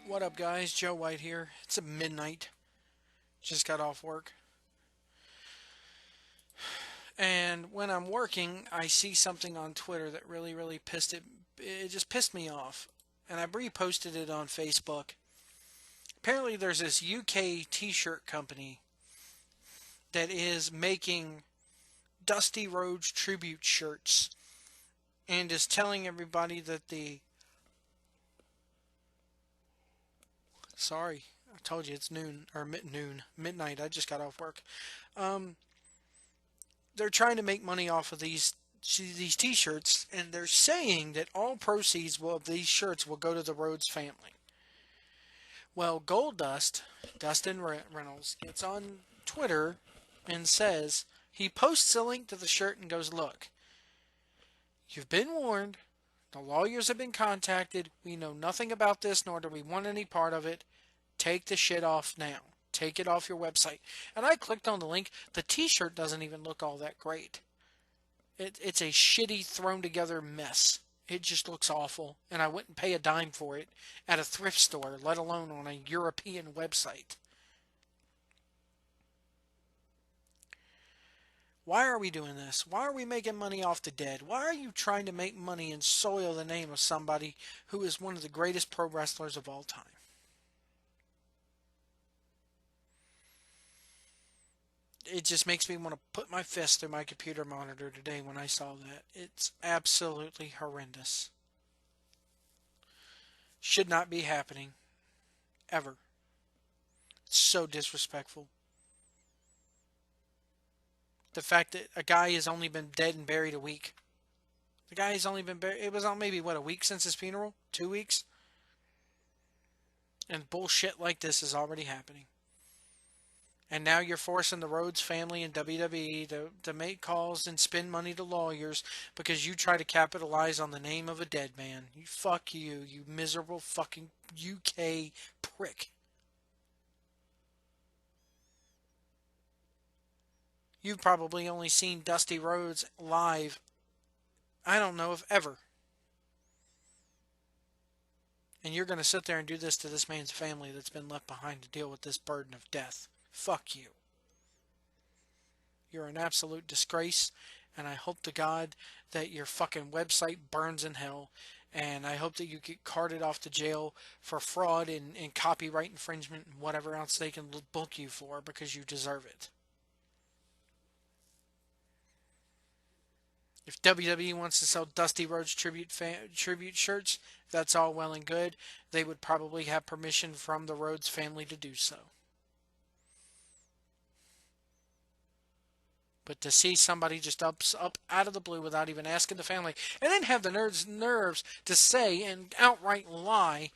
What up, guys? Joe White here. It's midnight. Just got off work. And when I'm working, I see something on Twitter that really it just pissed me off. And I reposted it on Facebook. Apparently there's this UK t-shirt company that is making Dusty Rhodes tribute shirts and is telling everybody that sorry, I told you it's noon or midnight. I just got off work. Um they're trying to make money off of these t-shirts, and they're saying that all proceeds of these shirts will go to the Rhodes family. Well, Dustin Reynolds, gets on Twitter and says, he posts a link to the shirt and goes, "Look, you've been warned. The lawyers have been contacted. We know nothing about this, nor do we want any part of it. Take the shit off now. Take it off your website." And I clicked on the link. The t-shirt doesn't even look all that great. It's a shitty thrown together mess. It just looks awful, and I wouldn't pay a dime for it at a thrift store, let alone on a European website. Why are we doing this? Why are we making money off the dead? Why are you trying to make money and soil the name of somebody who is one of the greatest pro wrestlers of all time? It just makes me want to put my fist through my computer monitor today when I saw that. It's absolutely horrendous. Should not be happening. Ever. It's so disrespectful. The fact that a guy has only been dead and buried a week. The guy has only been buried. It was on maybe, what, a week since his funeral? 2 weeks? And bullshit like this is already happening. And now you're forcing the Rhodes family and WWE to make calls and spend money to lawyers because you try to capitalize on the name of a dead man. Fuck you, you miserable fucking UK prick. You've probably only seen Dusty Rhodes live, I don't know if ever. And you're going to sit there and do this to this man's family that's been left behind to deal with this burden of death. Fuck you. You're an absolute disgrace, and I hope to God that your fucking website burns in hell, and I hope that you get carted off to jail for fraud and copyright infringement and whatever else they can book you for because you deserve it. If WWE wants to sell Dusty Rhodes tribute shirts, that's all well and good. They would probably have permission from the Rhodes family to do so. But to see somebody just up out of the blue without even asking the family, and then have the nerves to say and outright lie,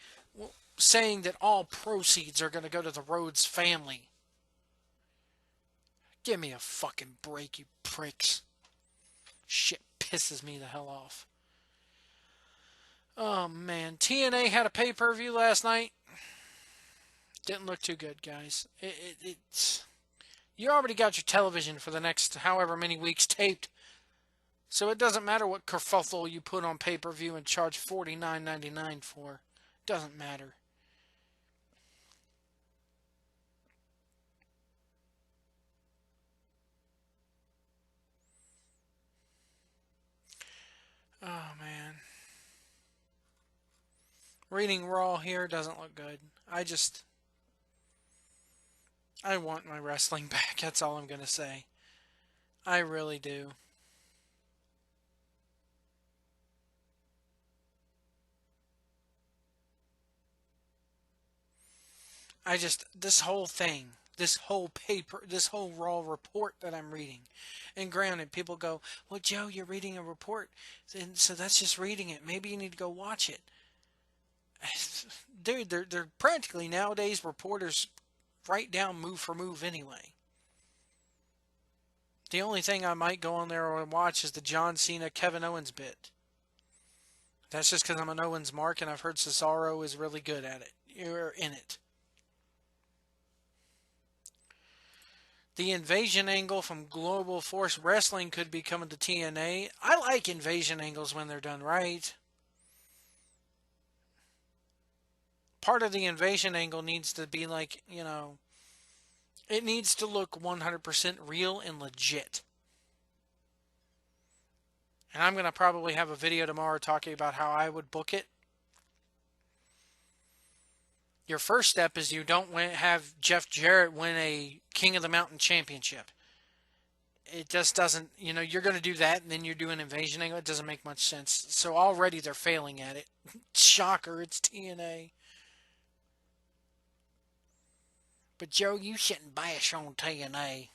saying that all proceeds are going to go to the Rhodes family. Give me a fucking break, you pricks. Shit pisses me the hell off. Oh man, TNA had a pay-per-view last night. Didn't look too good, guys. It's you already got your television for the next however many weeks taped, so it doesn't matter what kerfuffle you put on pay-per-view and charge $49.99 for. Doesn't matter. Oh man. Reading Raw here doesn't look good. I want my wrestling back. That's all I'm going to say. I really do. This whole thing, this whole paper, this whole Raw report that I'm reading. And granted, people go, "Well, Joe, you're reading a report, and so that's just reading it. Maybe you need to go watch it." Dude, they're practically nowadays reporters write down move for move anyway. The only thing I might go on there and watch is the John Cena Kevin Owens bit. That's just because I'm an Owens mark and I've heard Cesaro is really good at it. You're in it. The invasion angle from Global Force Wrestling could be coming to TNA. I like invasion angles when they're done right. Part of the invasion angle needs to be like, it needs to look 100% real and legit. And I'm going to probably have a video tomorrow talking about how I would book it. Your first step is you don't have Jeff Jarrett win a King of the Mountain championship. It just doesn't, you're going to do that and then you're doing invasion angle. It doesn't make much sense. So already they're failing at it. Shocker, it's TNA. But Joe, you shouldn't bash on TNA.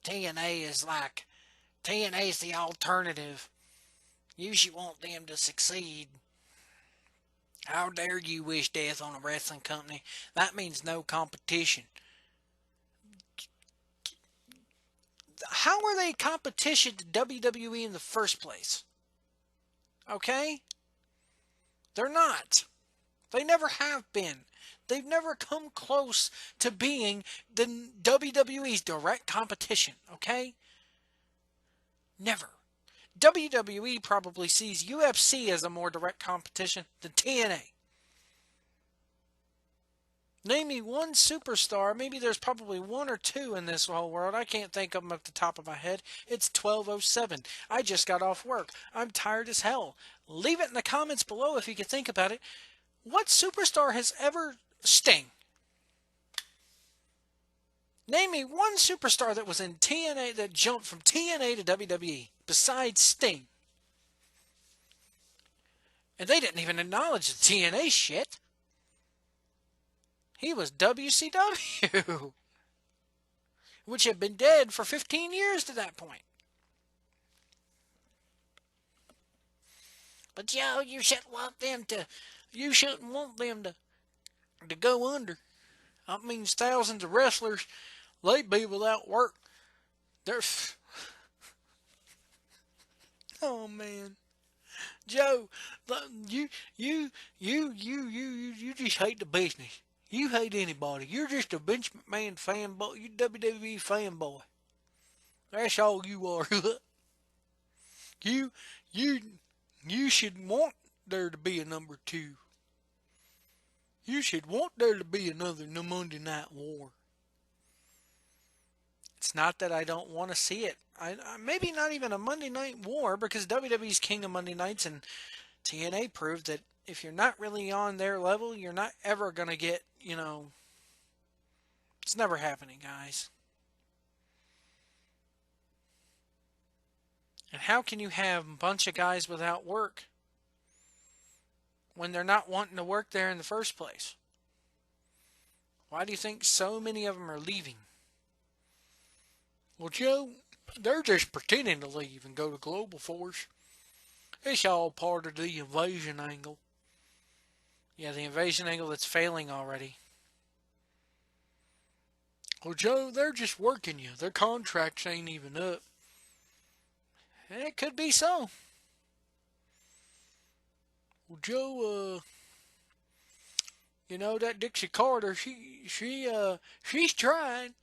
TNA is the alternative. You should want them to succeed. How dare you wish death on a wrestling company? That means no competition. How are they competition to WWE in the first place? Okay? They're not. They never have been. They've never come close to being the WWE's direct competition, okay? Never. WWE probably sees UFC as a more direct competition than TNA. Name me one superstar, maybe there's probably one or two in this whole world. I can't think of them off the top of my head. It's 12:07. I just got off work. I'm tired as hell. Leave it in the comments below if you can think about it. What superstar has ever... Sting. Name me one superstar that was in TNA that jumped from TNA to WWE besides Sting. And they didn't even acknowledge the TNA shit. He was WCW, which had been dead for 15 years to that point. But Joe, you shouldn't want them to go under. That means thousands of wrestlers, they'd be without work. They're... Oh, man. Joe, you just hate the business. You hate anybody. You're just a Vince McMahon fanboy. You WWE fanboy. That's all you are. You should want there to be a number 2. You should want there to be another Monday Night War. It's not that I don't want to see it. Maybe not even a Monday Night War, because WWE's king of Monday nights, and TNA proved that if you're not really on their level, you're not ever going to get, it's never happening, guys. And how can you have a bunch of guys without work when they're not wanting to work there in the first place? Why do you think so many of them are leaving? Well, Joe, they're just pretending to leave and go to Global Force. It's all part of the invasion angle. Yeah, the invasion angle that's failing already. Well, Joe, they're just working you. Their contracts ain't even up. And it could be so. Well, Joe, that Dixie Carter, she's trying,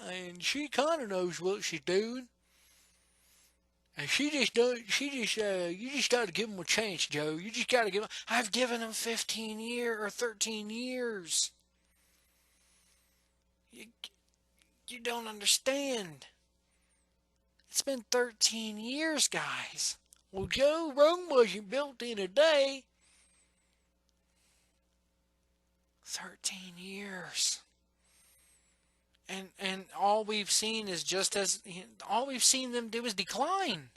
and she kind of knows what she's doing. And you just got to give them a chance, Joe. You just got to give them. I've given them 15 years or 13 years. You don't understand. It's been 13 years, guys. Well, Joe, Rome wasn't built in a day. 13 years. And all we've seen is all we've seen them do is decline.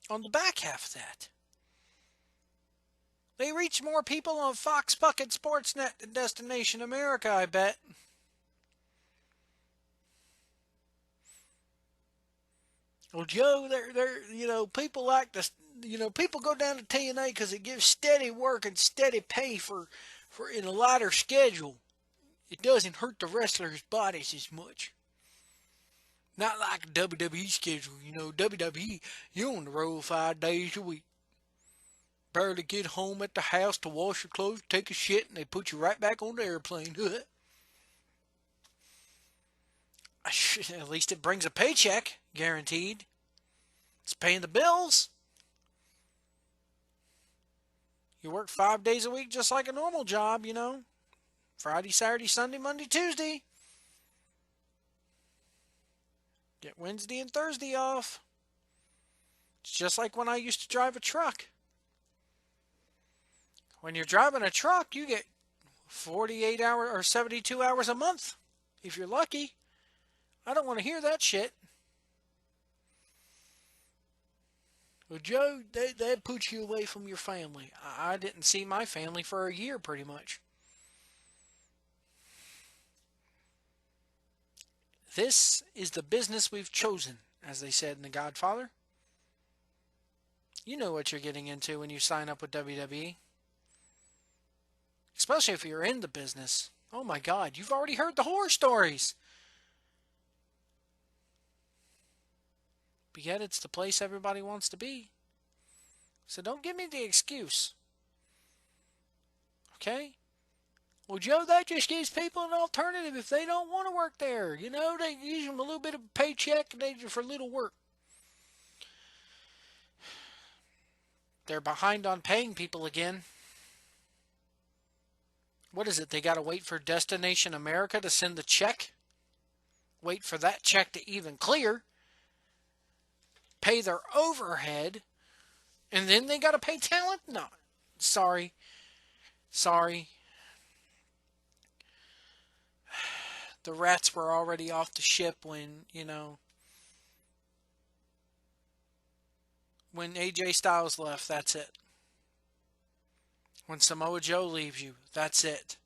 On the back half of that. They reach more people on Fox Bucket Sportsnet than Destination America, I bet. Well, Joe, people like to, people go down to TNA because it gives steady work and steady pay for in a lighter schedule. It doesn't hurt the wrestlers' bodies as much. Not like a WWE schedule. WWE, you're on the road 5 days a week. Barely get home at the house to wash your clothes, take a shit, and they put you right back on the airplane. At least it brings a paycheck, guaranteed. It's paying the bills. You work 5 days a week just like a normal job, you know. Friday, Saturday, Sunday, Monday, Tuesday. Get Wednesday and Thursday off. It's just like when I used to drive a truck. When you're driving a truck, you get 48 hours or 72 hours a month, if you're lucky. I don't want to hear that shit. Well, Joe, that puts you away from your family. I didn't see my family for a year, pretty much. This is the business we've chosen, as they said in The Godfather. You know what you're getting into when you sign up with WWE. Especially if you're in the business. Oh my God, you've already heard the horror stories. But yet it's the place everybody wants to be. So don't give me the excuse. Okay? Well, Joe, that just gives people an alternative if they don't want to work there. You know, they use them a little bit of a paycheck for little work. They're behind on paying people again. What is it? They got to wait for Destination America to send the check? Wait for that check to even clear. Pay their overhead. And then they got to pay talent? No. Sorry. The rats were already off the ship when, when AJ Styles left, that's it. When Samoa Joe leaves you, that's it.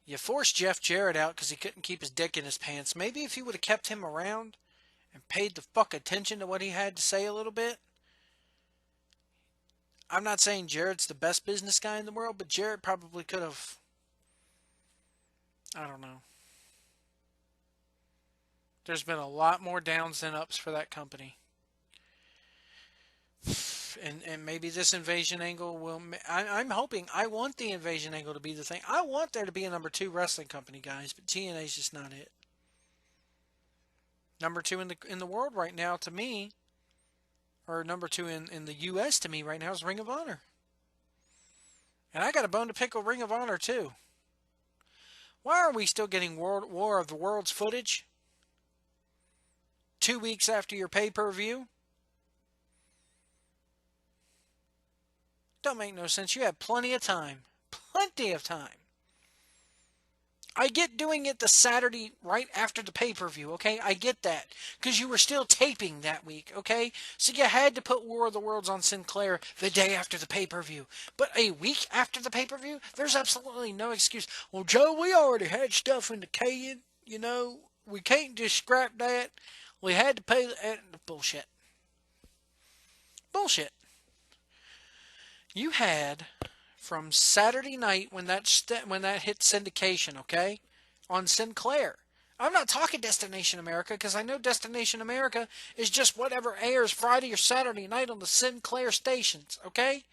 You forced Jeff Jarrett out because he couldn't keep his dick in his pants. Maybe if you would have kept him around and paid the fuck attention to what he had to say a little bit. I'm not saying Jarrett's the best business guy in the world, but Jarrett probably could have. I don't know. There's been a lot more downs than ups for that company. And maybe this invasion angle will. I'm hoping. I want the invasion angle to be the thing. I want there to be a number 2 wrestling company, guys, but TNA's just not it. Number 2 in the world right now, to me, or number 2 in the U.S. to me right now is Ring of Honor. And I got a bone to pick with Ring of Honor too. Why are we still getting War of the Worlds footage 2 weeks after your pay-per-view? Don't make no sense. You have plenty of time. Plenty of time. I get doing it the Saturday right after the pay-per-view, okay? I get that. Because you were still taping that week, okay? So you had to put War of the Worlds on Sinclair the day after the pay-per-view. But a week after the pay-per-view, there's absolutely no excuse. Well, Joe, we already had stuff in the can, you know? We can't just scrap that. We had to pay the... Bullshit. Bullshit. You had... from Saturday night when that hit syndication, okay, on Sinclair. I'm not talking Destination America because I know Destination America is just whatever airs Friday or Saturday night on the Sinclair stations, okay?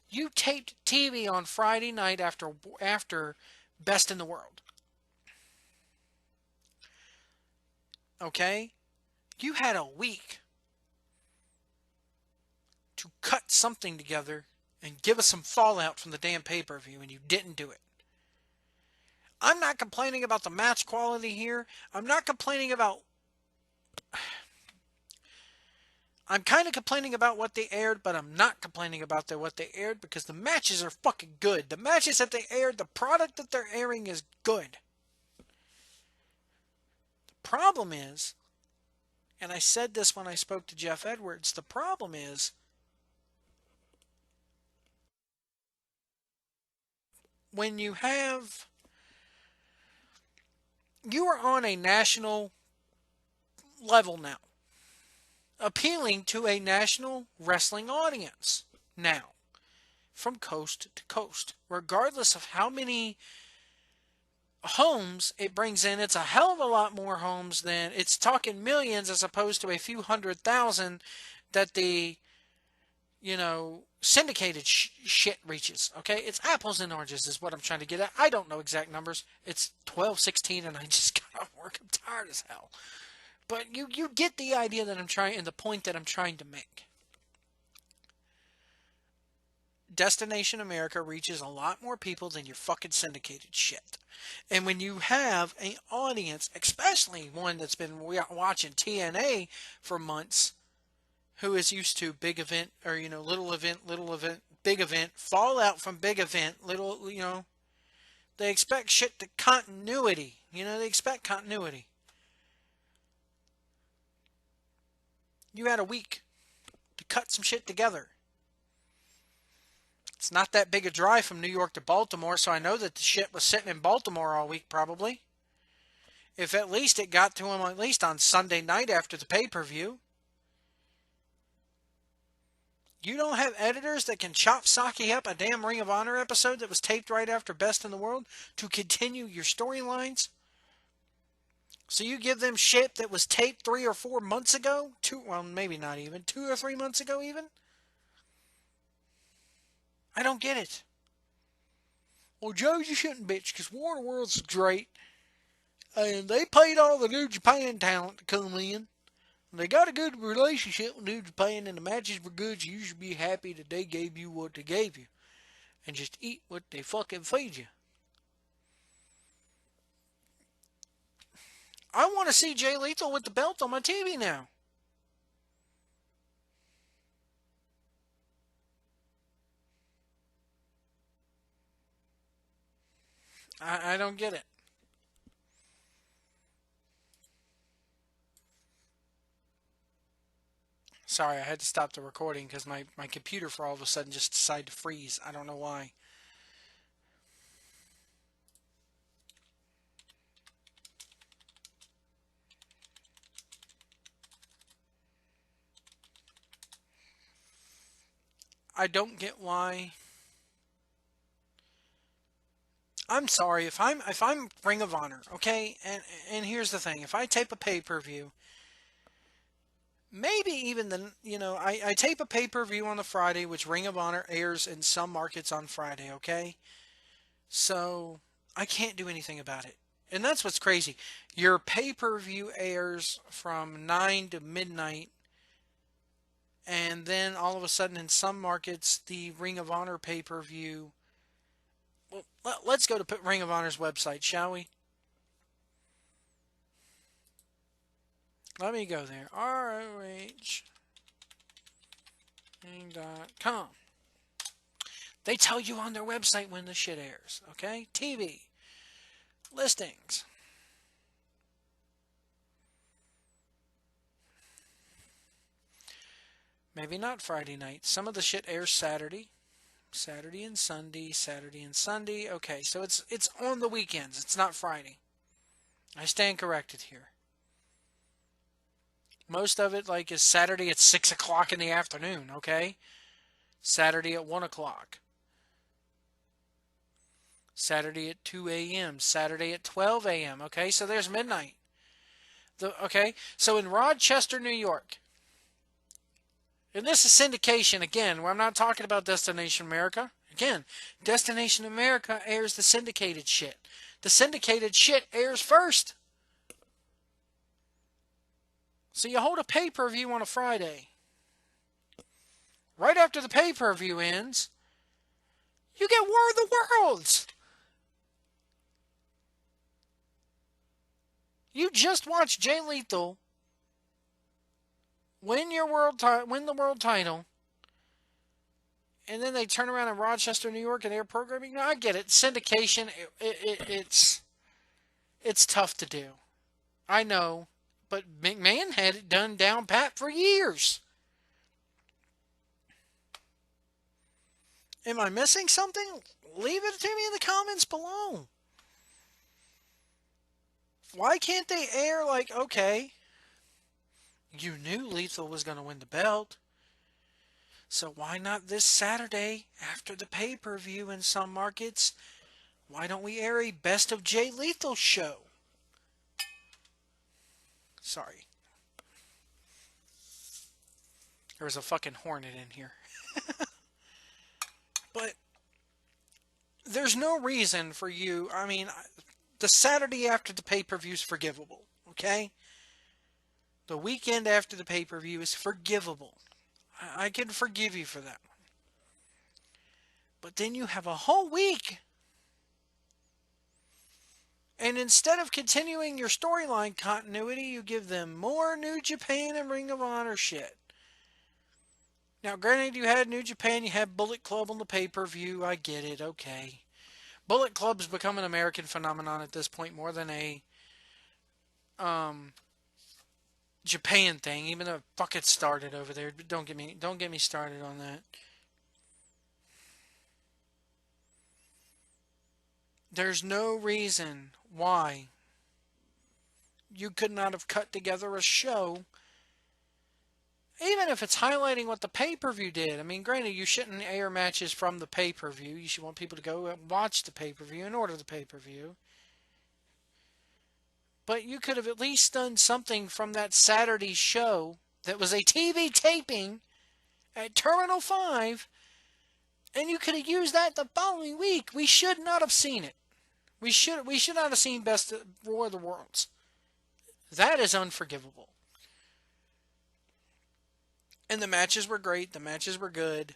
You taped TV on Friday night after Best in the World. Okay? You had a week to cut something together and give us some fallout from the damn pay-per-view, and you didn't do it. I'm not complaining about the match quality here. I'm not complaining about... I'm kind of complaining about what they aired, but I'm not complaining about what they aired because the matches are fucking good. The matches that they aired, the product that they're airing is good. The problem is, and I said this when I spoke to Jeff Edwards, the problem is when you are on a national level now, appealing to a national wrestling audience now, from coast to coast, regardless of how many homes it brings in. It's a hell of a lot more homes than, it's talking millions as opposed to a few 100,000 that the syndicated shit reaches. Okay, it's apples and oranges is what I'm trying to get at. I don't know exact numbers. It's 12:16, and I just got off work. I'm tired as hell. But you get the idea that I'm trying, and the point that I'm trying to make. Destination America reaches a lot more people than your fucking syndicated shit. And when you have an audience, especially one that's been watching TNA for months, who is used to big event or little event, big event, fallout from big event, little they expect shit to continuity. They expect continuity. You had a week to cut some shit together. It's not that big a drive from New York to Baltimore, so I know that the shit was sitting in Baltimore all week probably. If at least it got to him at least on Sunday night after the pay-per-view. You don't have editors that can chop Saki up a damn Ring of Honor episode that was taped right after Best in the World to continue your storylines? So you give them shit that was taped 3 or 4 months ago? Well, maybe not even. 2 or 3 months ago even? I don't get it. Well, Joe, you shouldn't bitch because Warner World's great. And they paid all the New Japan talent to come in. They got a good relationship with New Japan, and the matches were good. You should be happy that they gave you what they gave you. And just eat what they fucking feed you. I want to see Jay Lethal with the belt on my TV now. I don't get it. Sorry, I had to stop the recording because my computer for all of a sudden just decided to freeze. I don't know why. I don't get why. I'm sorry if I'm Ring of Honor, okay? And here's the thing: if I tape a pay-per-view, maybe even I tape a pay-per-view on the Friday, which Ring of Honor airs in some markets on Friday, okay? So I can't do anything about it. And that's what's crazy. Your pay-per-view airs from 9 to midnight, and then all of a sudden in some markets the Ring of Honor pay-per-view. Well, let's go to Ring of Honor's website, shall we? Let me go there. ROH.com. They tell you on their website when the shit airs, okay? TV. Listings. Maybe not Friday night. Some of the shit airs Saturday. Saturday and Sunday. Saturday and Sunday. Okay, so it's on the weekends. It's not Friday. I stand corrected here. Most of it is Saturday at 6 o'clock in the afternoon, okay? Saturday at 1 o'clock. Saturday at 2 a.m. Saturday at 12 a.m. Okay, so there's midnight. Okay, so in Rochester, New York, and this is syndication again, where I'm not talking about Destination America. Again, Destination America airs the syndicated shit. The syndicated shit airs first. So you hold a pay-per-view on a Friday. Right after the pay-per-view ends, you get War of the Worlds. You just watched Jay Lethal win the world title, and then they turn around in Rochester, New York, and air programming. No, I get it. Syndication, it's tough to do. I know, but McMahon had it done down pat for years. Am I missing something? Leave it to me in the comments below. Why can't they air okay, you knew Lethal was going to win the belt, so why not this Saturday after the pay-per-view in some markets? Why don't we air a Best of Jay Lethal show? Sorry. There was a fucking hornet in here. But there's no reason for you. I mean, the Saturday after the pay-per-view is forgivable, okay? The weekend after the pay-per-view is forgivable. I can forgive you for that. But then you have a whole week. And instead of continuing your storyline continuity, you give them more New Japan and Ring of Honor shit. Now, granted, you had New Japan, you had Bullet Club on the pay-per-view. I get it, okay. Bullet Club's become an American phenomenon at this point more than a um, Japan thing, even though fuck it started over there. Don't get me started on that. There's no reason why you could not have cut together a show, even if it's highlighting what the pay-per-view did. I mean, granted, you shouldn't air matches from the pay-per-view. You should want people to go and watch the pay-per-view and order the pay-per-view. But you could have at least done something from that Saturday show that was a TV taping at Terminal 5, and you could have used that the following week. We should not have seen it. We should not have seen Best of War of the Worlds. That is unforgivable. And the matches were great. The matches were good.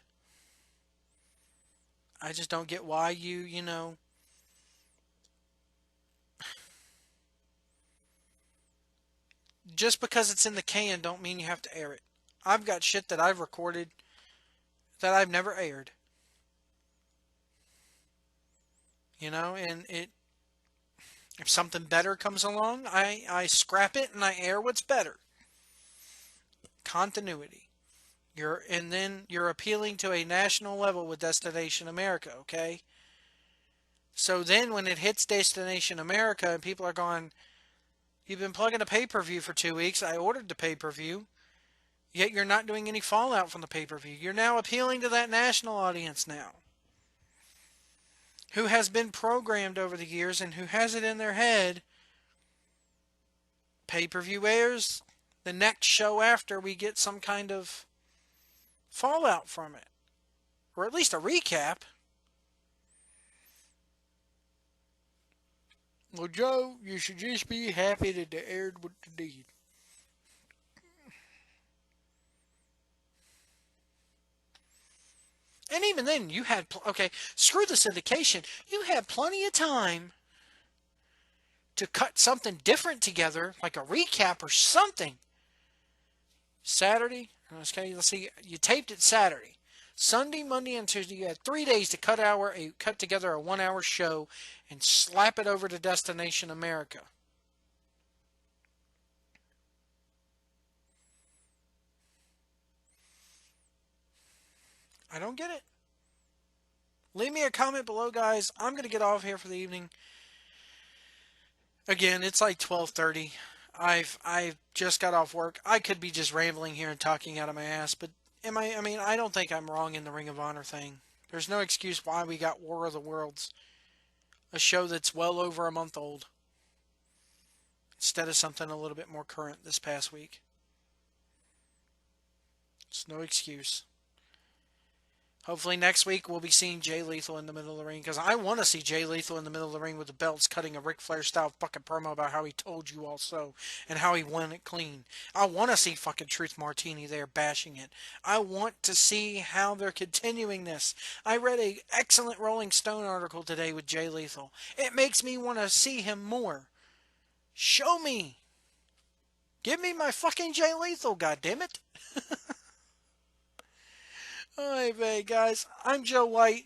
I just don't get why you know, just because it's in the can don't mean you have to air it. I've got shit that I've recorded that I've never aired. You know, and if something better comes along, I scrap it and I air what's better. Continuity. And then you're appealing to a national level with Destination America, okay? So then when it hits Destination America and people are going, you've been plugging a pay-per-view for 2 weeks, I ordered the pay-per-view, yet you're not doing any fallout from the pay-per-view. You're now appealing to that national audience now, who has been programmed over the years and who has it in their head, pay-per-view airs, the next show after we get some kind of fallout from it, or at least a recap. Well, Joe, you should just be happy that they aired what they did. And even then, you had, okay, screw the syndication. You had plenty of time to cut something different together, like a recap or something. Saturday, okay, let's see, you taped it Saturday. Sunday, Monday, and Tuesday, you had 3 days to cut together a 1 hour show and slap it over to Destination America. I don't get it. Leave me a comment below, guys. I'm going to get off here for the evening. Again, it's like 12:30. I've just got off work. I could be just rambling here and talking out of my ass, but I mean, I don't think I'm wrong in the Ring of Honor thing. There's no excuse why we got War of the Worlds, a show that's well over a month old, instead of something a little bit more current this past week. It's no excuse. Hopefully next week we'll be seeing Jay Lethal in the middle of the ring, because I want to see Jay Lethal in the middle of the ring with the belts cutting a Ric Flair style fucking promo about how he told you all so and how he won it clean. I want to see fucking Truth Martini there bashing it. I want to see how they're continuing this. I read an excellent Rolling Stone article today with Jay Lethal. It makes me want to see him more. Show me. Give me my fucking Jay Lethal, goddammit. Alright, guys, I'm Joe White.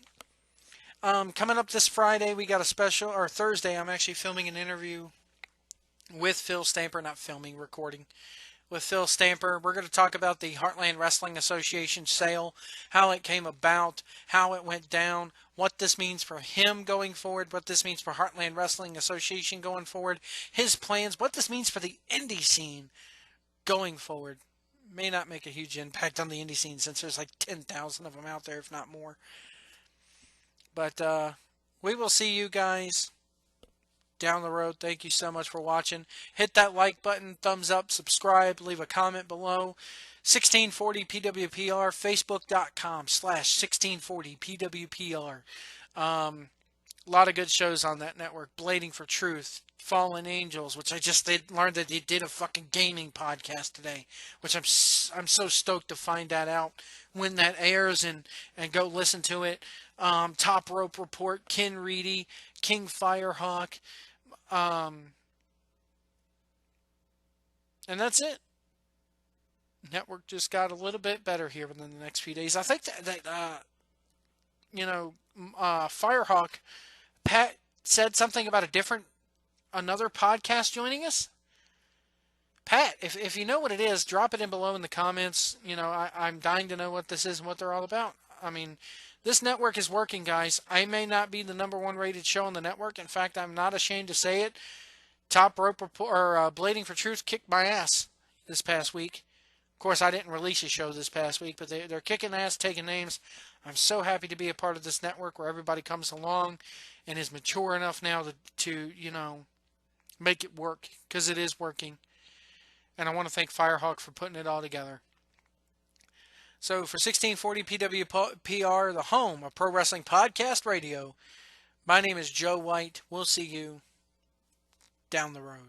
Coming up this Friday, we got a special, or Thursday, I'm actually filming an interview with Phil Stamper, not filming, recording, with Phil Stamper. We're going to talk about the Heartland Wrestling Association sale, how it came about, how it went down, what this means for him going forward, what this means for Heartland Wrestling Association going forward, his plans, what this means for the indie scene going forward. May not make a huge impact on the indie scene since there's like 10,000 of them out there, if not more. But we will see you guys down the road. Thank you so much for watching. Hit that like button, thumbs up, subscribe, leave a comment below. 1640 PWPR, Facebook.com/1640 PWPR. A lot of good shows on that network. Blading for Truth, Fallen Angels, which I just learned that they did a fucking gaming podcast today, which I'm so stoked to find that out when that airs and go listen to it. Top Rope Report, Ken Reedy, King Firehawk, and that's it. Network just got a little bit better here within the next few days. I think that Firehawk, Pat said something about another podcast joining us. Pat, if you know what it is, drop it in below in the comments. I'm dying to know what this is and what they're all about. I mean, this network is working, guys. I may not be the #1 rated show on the network. In fact, I'm not ashamed to say it. Top Rope Report, or Blading for Truth kicked my ass this past week. Of course, I didn't release a show this past week, but they're kicking ass, taking names. I'm so happy to be a part of this network where everybody comes along and is mature enough now to make it work, because it is working. And I want to thank Firehawk for putting it all together. So for 1640 PWPR, the home of Pro Wrestling Podcast Radio, my name is Joe White. We'll see you down the road.